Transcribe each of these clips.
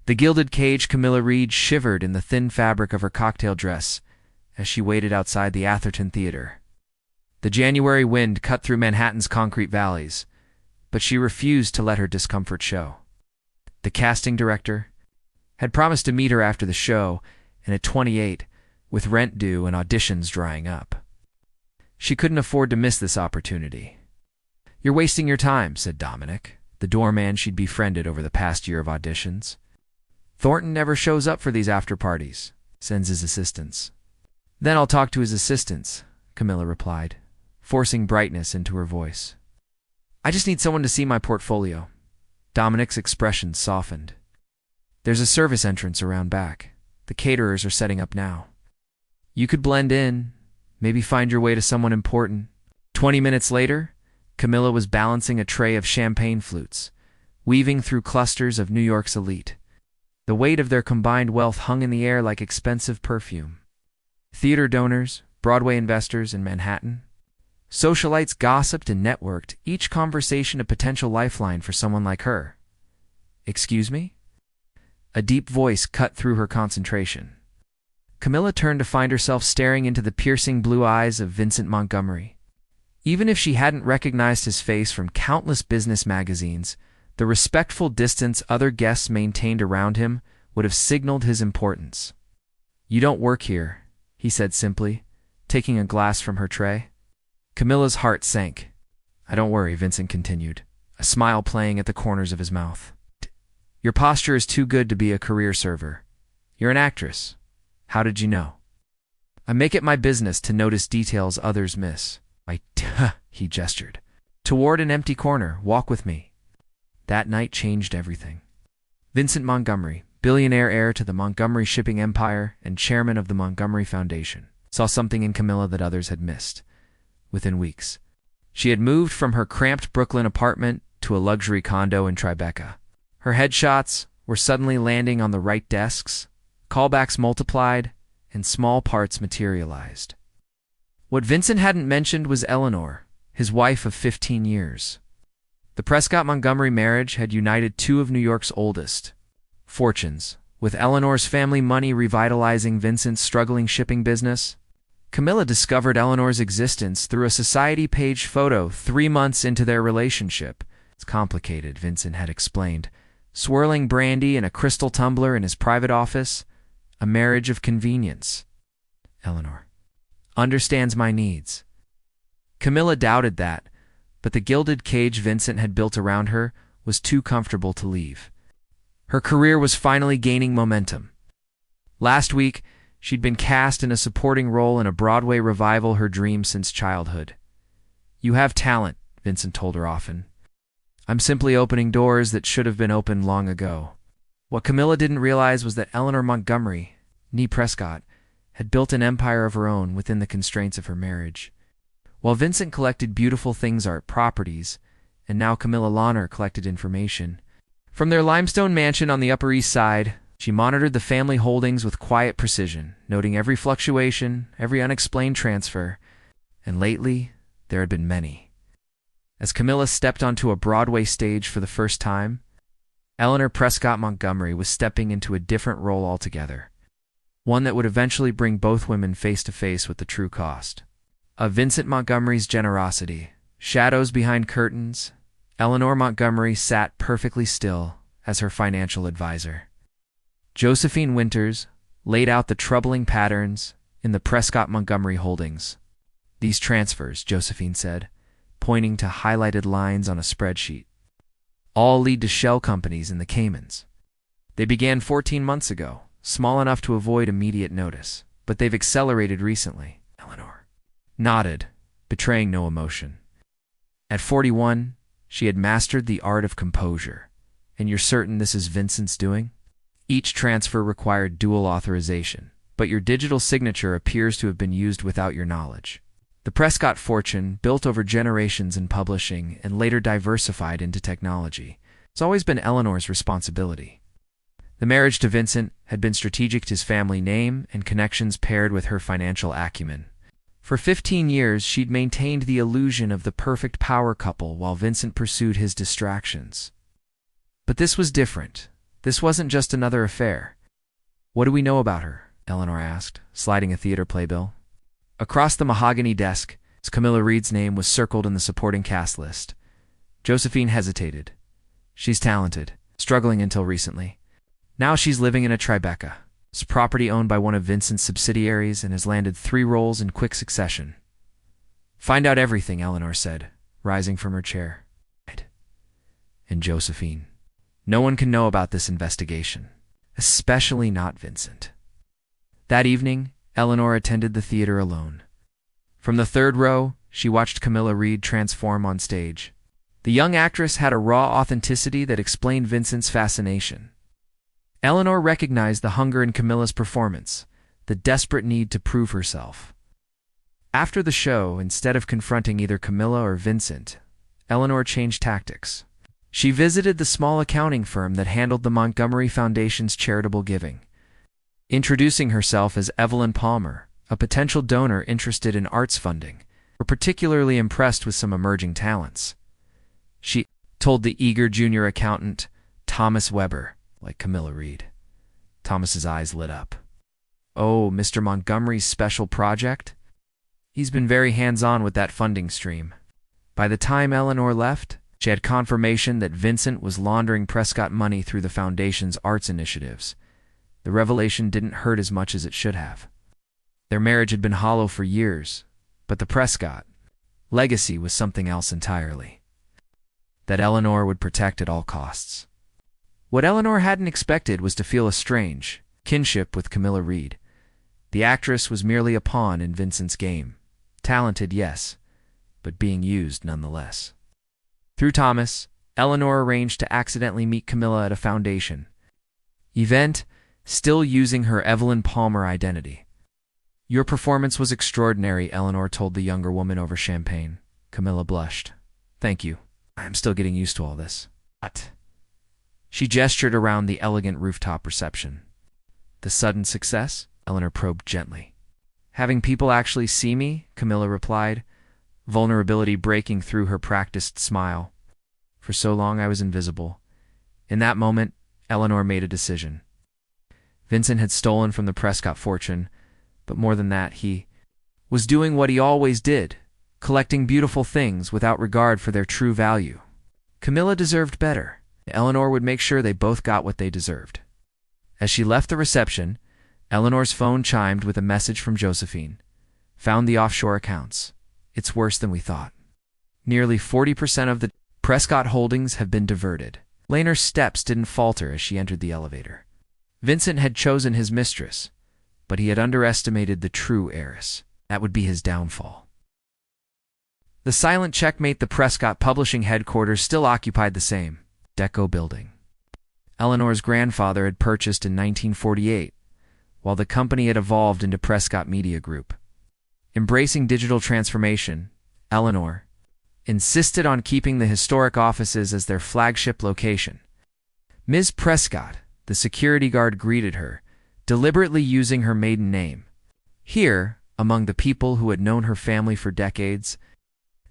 The gilded cage Camilla Reed shivered in the thin fabric of her cocktail dress as she waited outside the Atherton Theater. The January wind cut through Manhattan's concrete valleys, but she refused to let her discomfort show. The casting director had promised to meet her after the show, and at 28, with rent due and auditions drying up, she couldn't afford to miss this opportunity. "You're wasting your time," said Dominic, the doorman she'd befriended over the past year of auditions. "Thornton never shows up for these after-parties, sends his assistants." "Then I'll talk to his assistants," Camilla replied, forcing brightness into her voice. "I just need someone to see my portfolio." Dominic's expression softened. "There's a service entrance around back. The caterers are setting up now. You could blend in, maybe find your way to someone important." 20 minutes later, Camilla was balancing a tray of champagne flutes, weaving through clusters of New York's elite. The weight of their combined wealth hung in the air like expensive perfume. Theater donors, Broadway investors in Manhattan. Socialites gossiped and networked, each conversation a potential lifeline for someone like her. "Excuse me?" A deep voice cut through her concentration. Camilla turned to find herself staring into the piercing blue eyes of Vincent Montgomery. Even if she hadn't recognized his face from countless business magazines, the respectful distance other guests maintained around him would have signaled his importance. "You don't work here," he said simply, taking a glass from her tray. Camilla's heart sank. "Don't worry," Vincent continued, a smile playing at the corners of his mouth. "Your posture is too good to be a career server. You're an actress. How did you know?" "I make it my business to notice details others miss." He gestured. "Toward an empty corner, walk with me." That night changed everything. Vincent Montgomery, billionaire heir to the Montgomery shipping empire and chairman of the Montgomery Foundation, saw something in Camilla that others had missed. Within weeks, she had moved from her cramped Brooklyn apartment to a luxury condo in Tribeca. Her headshots were suddenly landing on the right desks, callbacks multiplied, and small parts materialized. What Vincent hadn't mentioned was Eleanor, his wife of 15 years. The Prescott-Montgomery marriage had united two of New York's oldest fortunes, with Eleanor's family money revitalizing Vincent's struggling shipping business. Camilla discovered Eleanor's existence through a society page photo 3 months into their relationship. "It's complicated," Vincent had explained, swirling brandy in a crystal tumbler in his private office. "A marriage of convenience. Eleanor understands my needs." Camilla doubted that, but the gilded cage Vincent had built around her was too comfortable to leave. Her career was finally gaining momentum. Last week, she'd been cast in a supporting role in a Broadway revival her dream since childhood. "You have talent," Vincent told her often. "I'm simply opening doors that should have been opened long ago." What Camilla didn't realize was that Eleanor Montgomery, née Prescott, had built an empire of her own within the constraints of her marriage. While Vincent collected beautiful things art properties, and now Camilla Lawner collected information. From their limestone mansion on the Upper East Side, she monitored the family holdings with quiet precision, noting every fluctuation, every unexplained transfer, and lately there had been many. As Camilla stepped onto a Broadway stage for the first time, Eleanor Prescott Montgomery was stepping into a different role altogether, one that would eventually bring both women face to face with the true cost of Vincent Montgomery's generosity. Shadows behind curtains, Eleanor Montgomery sat perfectly still as her financial advisor. Josephine Winters laid out the troubling patterns in the Prescott Montgomery holdings. "These transfers," Josephine said, pointing to highlighted lines on a spreadsheet, "all lead to shell companies in the Caymans. They began 14 months ago, small enough to avoid immediate notice, but they've accelerated recently." Eleanor nodded, betraying no emotion. At 41, she had mastered the art of composure. "And you're certain this is Vincent's doing?" Each transfer required dual authorization, but your digital signature appears to have been used without your knowledge. The Prescott fortune, built over generations in publishing and later diversified into technology, has always been Eleanor's responsibility. The marriage to Vincent had been strategic to his family name and connections paired with her financial acumen. For 15 years, she'd maintained the illusion of the perfect power couple while Vincent pursued his distractions. But this was different. This wasn't just another affair. What do we know about her? Eleanor asked, sliding a theater playbill. Across the mahogany desk, Camilla Reed's name was circled in the supporting cast list. Josephine hesitated. She's talented, struggling until recently. Now she's living in a Tribeca. It's property owned by one of Vincent's subsidiaries and has landed 3 roles in quick succession. Find out everything, Eleanor said, rising from her chair. And Josephine. No one can know about this investigation, especially not Vincent. That evening, Eleanor attended the theater alone. From the 3rd row, she watched Camilla Reed transform on stage. The young actress had a raw authenticity that explained Vincent's fascination. Eleanor recognized the hunger in Camilla's performance, the desperate need to prove herself. After the show, instead of confronting either Camilla or Vincent, Eleanor changed tactics. She visited the small accounting firm that handled the Montgomery Foundation's charitable giving. Introducing herself as Evelyn Palmer, a potential donor interested in arts funding, were particularly impressed with some emerging talents. She told the eager junior accountant, Thomas Weber, like Camilla Reed. Thomas's eyes lit up. Oh, Mr. Montgomery's special project? He's been very hands-on with that funding stream. By the time Eleanor left, she had confirmation that Vincent was laundering Prescott money through the Foundation's arts initiatives. The revelation didn't hurt as much as it should have. Their marriage had been hollow for years, but the Prescott legacy was something else entirely, that Eleanor would protect at all costs. What Eleanor hadn't expected was to feel a strange kinship with Camilla Reed. The actress was merely a pawn in Vincent's game. Talented, yes, but being used nonetheless. Through Thomas, Eleanor arranged to accidentally meet Camilla at a foundation event, still using her Evelyn Palmer identity. Your performance was extraordinary, Eleanor told the younger woman over champagne. Camilla blushed. Thank you. I am still getting used to all this. But she gestured around the elegant rooftop reception. The sudden success? Eleanor probed gently. Having people actually see me, Camilla replied, vulnerability breaking through her practiced smile. For so long I was invisible. In that moment, Eleanor made a decision. Vincent had stolen from the Prescott fortune, but more than that, he was doing what he always did, collecting beautiful things without regard for their true value. Camilla deserved better. Eleanor would make sure they both got what they deserved. As she left the reception, Eleanor's phone chimed with a message from Josephine. Found the offshore accounts. It's worse than we thought. Nearly 40% of the Prescott holdings have been diverted. Eleanor's steps didn't falter as she entered the elevator. Vincent had chosen his mistress, but he had underestimated the true heiress. That would be his downfall. The silent checkmate. The Prescott publishing headquarters still occupied the same Deco building. Eleanor's grandfather had purchased in 1948, while the company had evolved into Prescott Media Group. Embracing digital transformation, Eleanor insisted on keeping the historic offices as their flagship location. Ms. Prescott, the security guard, greeted her, deliberately using her maiden name. Here, among the people who had known her family for decades,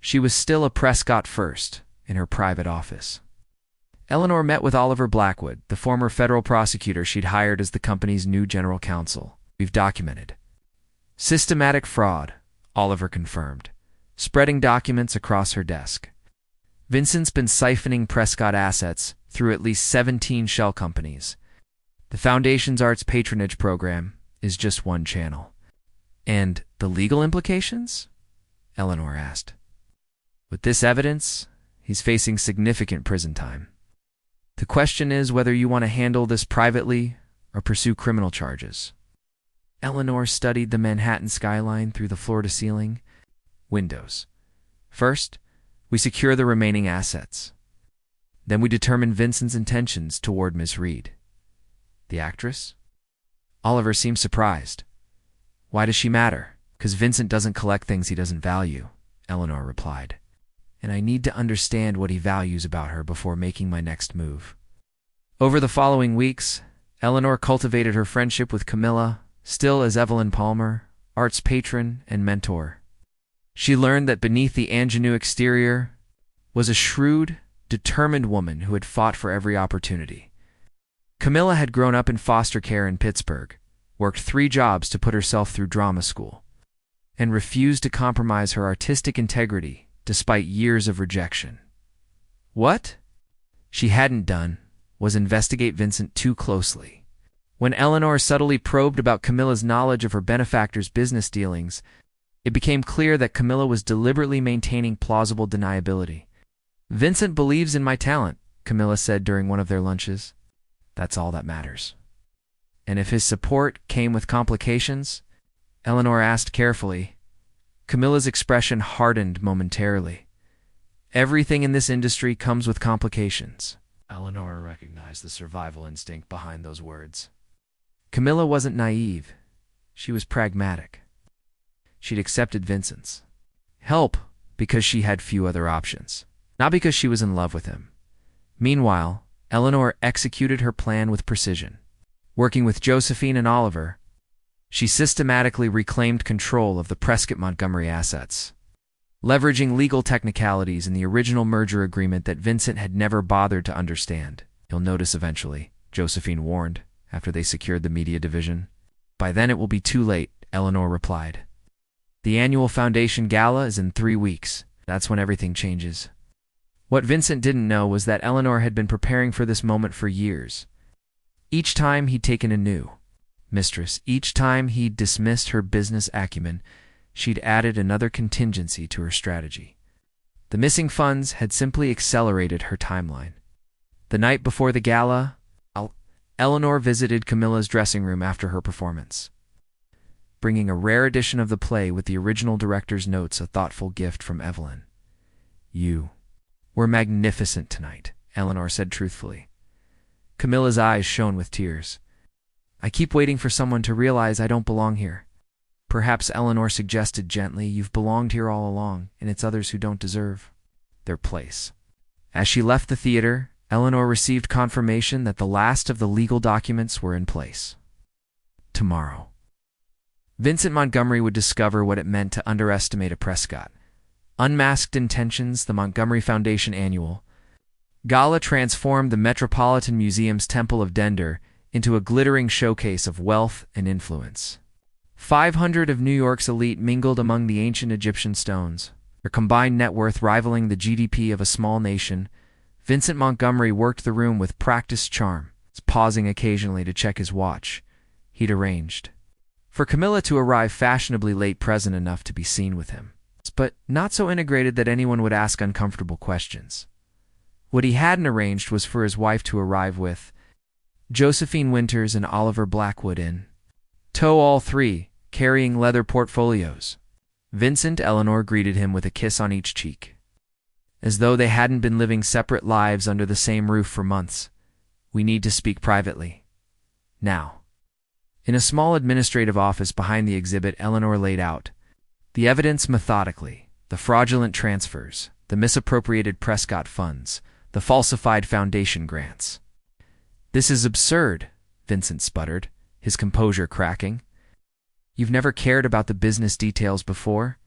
she was still a Prescott first in her private office. Eleanor met with Oliver Blackwood, the former federal prosecutor she'd hired as the company's new general counsel. We've documented systematic fraud, Oliver confirmed, spreading documents across her desk. Vincent's been siphoning Prescott assets through at least 17 shell companies. The Foundation's arts patronage program is just one channel. And the legal implications? Eleanor asked. With this evidence, he's facing significant prison time. The question is whether you want to handle this privately or pursue criminal charges. Eleanor studied the Manhattan skyline through the floor-to-ceiling windows. First, we secure the remaining assets. Then we determine Vincent's intentions toward Miss Reed. The actress? Oliver seemed surprised. Why does she matter? 'Cause Vincent doesn't collect things he doesn't value, Eleanor replied. And I need to understand what he values about her before making my next move. Over the following weeks, Eleanor cultivated her friendship with Camilla, still as Evelyn Palmer, arts patron and mentor. She learned that beneath the ingenue exterior was a shrewd, determined woman who had fought for every opportunity. Camilla had grown up in foster care in Pittsburgh, worked 3 jobs to put herself through drama school, and refused to compromise her artistic integrity despite years of rejection. What she hadn't done was investigate Vincent too closely. When Eleanor subtly probed about Camilla's knowledge of her benefactor's business dealings, it became clear that Camilla was deliberately maintaining plausible deniability. "Vincent believes in my talent," Camilla said during one of their lunches. "That's all that matters." "And if his support came with complications?" Eleanor asked carefully. Camilla's expression hardened momentarily. "Everything in this industry comes with complications." Eleanor recognized the survival instinct behind those words. Camilla wasn't naive. She was pragmatic. She'd accepted Vincent's help because she had few other options, not because she was in love with him. Meanwhile, Eleanor executed her plan with precision. Working with Josephine and Oliver, she systematically reclaimed control of the Prescott Montgomery assets, leveraging legal technicalities in the original merger agreement that Vincent had never bothered to understand. "You'll notice eventually," Josephine warned, after they secured the media division. "By then it will be too late," Eleanor replied. "The annual foundation gala is in 3 weeks. That's when everything changes." What Vincent didn't know was that Eleanor had been preparing for this moment for years. Each time he'd taken a new mistress, each time he'd dismissed her business acumen, she'd added another contingency to her strategy. The missing funds had simply accelerated her timeline. The night before the gala, Eleanor visited Camilla's dressing room after her performance, bringing a rare edition of the play with the original director's notes, a thoughtful gift from Evelyn. "You were magnificent tonight," Eleanor said truthfully. Camilla's eyes shone with tears. "I keep waiting for someone to realize I don't belong here." "Perhaps," Eleanor suggested gently, "you've belonged here all along, and it's others who don't deserve their place." As she left the theater, Eleanor received confirmation that the last of the legal documents were in place. Tomorrow, Vincent Montgomery would discover what it meant to underestimate a Prescott. Unmasked Intentions, the Montgomery Foundation Annual Gala transformed the Metropolitan Museum's Temple of Dender into a glittering showcase of wealth and influence. 500 of New York's elite mingled among the ancient Egyptian stones, their combined net worth rivaling the GDP of a small nation. Vincent Montgomery worked the room with practiced charm, pausing occasionally to check his watch. He'd arranged for Camilla to arrive fashionably late, present enough to be seen with him, but not so integrated that anyone would ask uncomfortable questions. What he hadn't arranged was for his wife to arrive with Josephine Winters and Oliver Blackwood in tow, all 3 carrying leather portfolios. Eleanor greeted him with a kiss on each cheek, as though they hadn't been living separate lives under the same roof for months. "We need to speak privately now." In a small administrative office behind the exhibit, Eleanor laid out the evidence methodically: the fraudulent transfers, the misappropriated Prescott funds, the falsified foundation grants. "This is absurd," Vincent sputtered, his composure cracking. "You've never cared about the business details before?"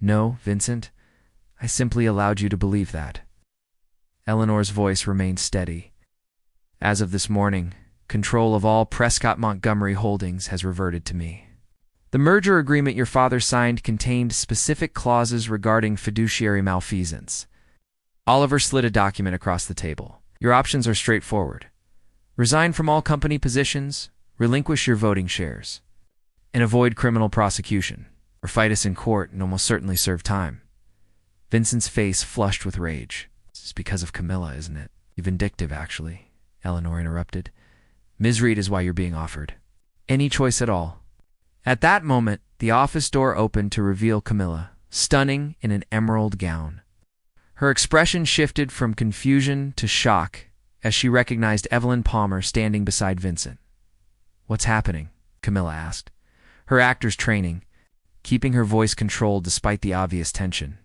"No, Vincent. I simply allowed you to believe that." Eleanor's voice remained steady. "As of this morning, control of all Prescott Montgomery holdings has reverted to me. The merger agreement your father signed contained specific clauses regarding fiduciary malfeasance." Oliver slid a document across the table. "Your options are straightforward. Resign from all company positions, relinquish your voting shares, and avoid criminal prosecution, or fight us in court and almost certainly serve time." Vincent's face flushed with rage. "This is because of Camilla, isn't it?" "You're vindictive, actually," Eleanor interrupted. "Ms. Reed is why you're being offered any choice at all." At that moment, the office door opened to reveal Camilla, stunning in an emerald gown. Her expression shifted from confusion to shock as she recognized Evelyn Palmer standing beside Vincent. "What's happening?" Camilla asked, her actor's training keeping her voice controlled despite the obvious tension.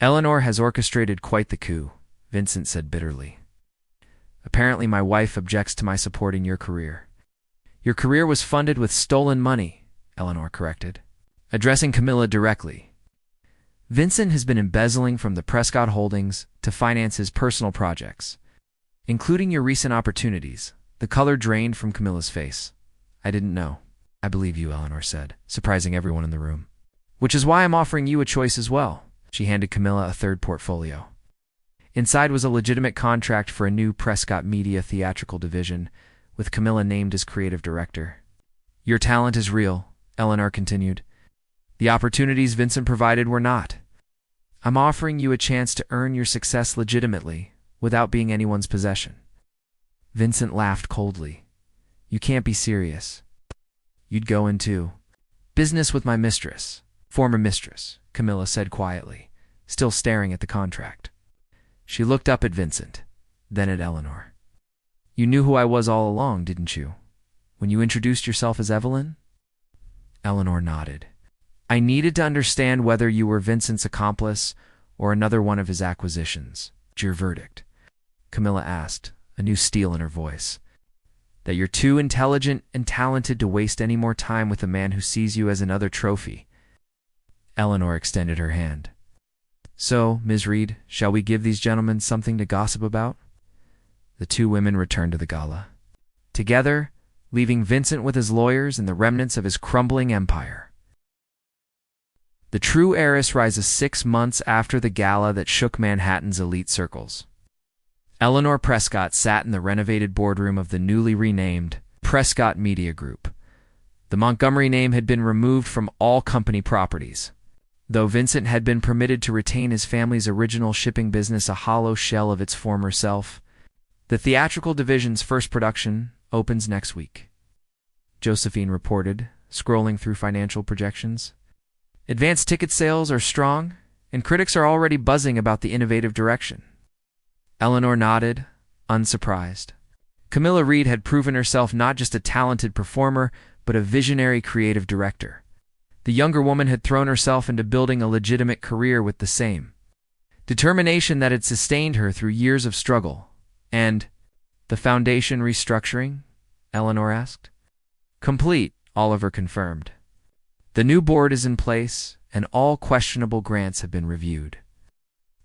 "Eleanor has orchestrated quite the coup," Vincent said bitterly. "Apparently my wife objects to my supporting your career." "Your career was funded with stolen money," Eleanor corrected, addressing Camilla directly. "Vincent has been embezzling from the Prescott holdings to finance his personal projects, including your recent opportunities," The color drained from Camilla's face. I didn't know. I believe you, Eleanor said, surprising everyone in the room. Which is why I'm offering you a choice as well. She handed Camilla a third portfolio. Inside was a legitimate contract for a new Prescott Media theatrical division, with Camilla named as creative director. Your talent is real, Eleanor continued. The opportunities Vincent provided were not. I'm offering you a chance to earn your success legitimately, without being anyone's possession. Vincent laughed coldly. You can't be serious. You'd go into business with my mistress, former mistress, Camilla said quietly, still staring at the contract. She looked up at Vincent, then at Eleanor. You knew who I was all along, didn't you? When you introduced yourself as Evelyn? Eleanor nodded. I needed to understand whether you were Vincent's accomplice or another one of his acquisitions. Your verdict? Camilla asked, a new steel in her voice. That you're too intelligent and talented to waste any more time with a man who sees you as another trophy. Eleanor extended her hand. So, Ms. Reed, shall we give these gentlemen something to gossip about? The two women returned to the gala. Together, leaving Vincent with his lawyers and the remnants of his crumbling empire. The true heiress rises 6 months after the gala that shook Manhattan's elite circles. Eleanor Prescott sat in the renovated boardroom of the newly renamed Prescott Media Group. The Montgomery name had been removed from all company properties. Though Vincent had been permitted to retain his family's original shipping business, a hollow shell of its former self, the theatrical division's first production opens next week. Josephine reported, scrolling through financial projections. Advanced ticket sales are strong, and critics are already buzzing about the innovative direction. Eleanor nodded, unsurprised. Camilla Reed had proven herself not just a talented performer, but a visionary creative director. The younger woman had thrown herself into building a legitimate career with the same determination that had sustained her through years of struggle. And the foundation restructuring? Eleanor asked. Complete, Oliver confirmed. The new board is in place, and all questionable grants have been reviewed.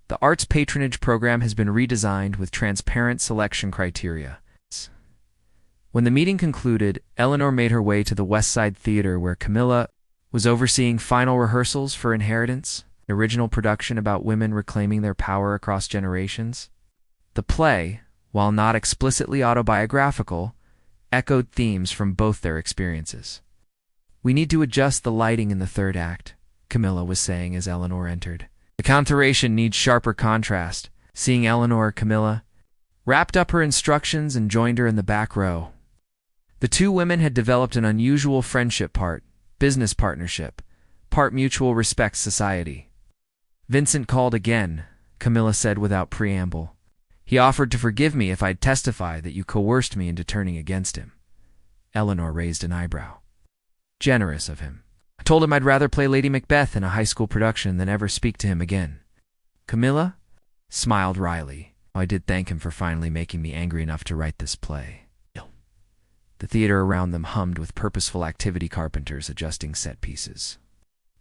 The arts patronage program has been redesigned with transparent selection criteria. When the meeting concluded, Eleanor made her way to the West Side Theater where Camilla was overseeing final rehearsals for Inheritance, an original production about women reclaiming their power across generations. The play, while not explicitly autobiographical, echoed themes from both their experiences. We need to adjust the lighting in the third act, Camilla was saying as Eleanor entered. The counteration needs sharper contrast. Seeing Eleanor, Camilla wrapped up her instructions and joined her in the back row. The two women had developed an unusual friendship, part business partnership, part mutual respect society. Vincent called again, Camilla said without preamble. He offered to forgive me if I'd testify that you coerced me into turning against him. Eleanor raised an eyebrow. Generous of him. I told him I'd rather play Lady Macbeth in a high school production than ever speak to him again. Camilla smiled wryly. I did thank him for finally making me angry enough to write this play. The theater around them hummed with purposeful activity carpenters adjusting set pieces.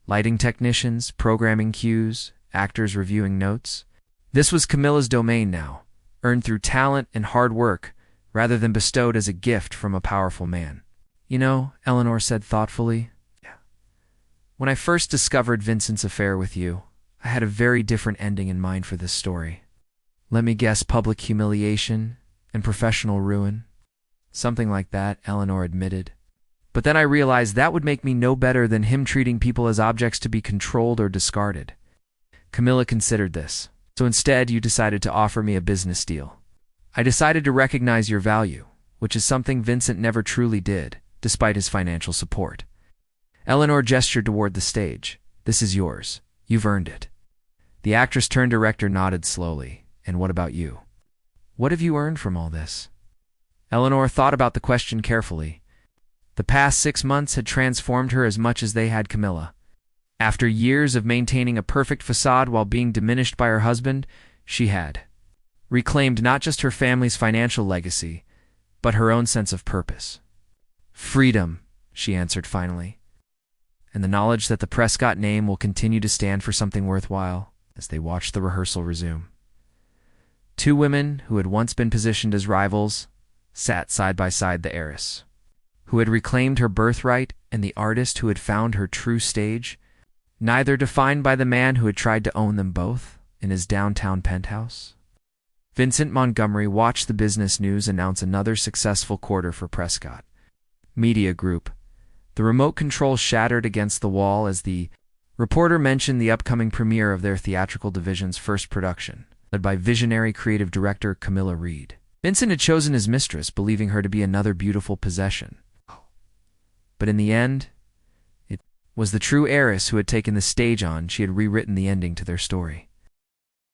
Lighting technicians, programming cues, actors reviewing notes. This was Camilla's domain now, earned through talent and hard work, rather than bestowed as a gift from a powerful man. You know, Eleanor said thoughtfully, when I first discovered Vincent's affair with you, I had a very different ending in mind for this story. Let me guess, public humiliation and professional ruin. Something like that, Eleanor admitted. But then I realized that would make me no better than him treating people as objects to be controlled or discarded. Camilla considered this. So instead, you decided to offer me a business deal. I decided to recognize your value, which is something Vincent never truly did, despite his financial support. Eleanor gestured toward the stage. This is yours. You've earned it. The actress-turned-director nodded slowly. And what about you? What have you earned from all this? Eleanor thought about the question carefully. The past 6 months had transformed her as much as they had Camilla. After years of maintaining a perfect facade while being diminished by her husband, she had reclaimed not just her family's financial legacy, but her own sense of purpose. Freedom, she answered finally, and the knowledge that the Prescott name will continue to stand for something worthwhile as they watched the rehearsal resume. Two women who had once been positioned as rivals sat side by side the heiress, who had reclaimed her birthright, and the artist who had found her true stage, neither defined by the man who had tried to own them both in his downtown penthouse. Vincent Montgomery watched the business news announce another successful quarter for Prescott Media Group. The remote control shattered against the wall as the reporter mentioned the upcoming premiere of their theatrical division's first production, led by visionary creative director Camilla Reed. Vincent had chosen his mistress, believing her to be another beautiful possession. But in the end, it was the true heiress who had taken the stage on. She had rewritten the ending to their story.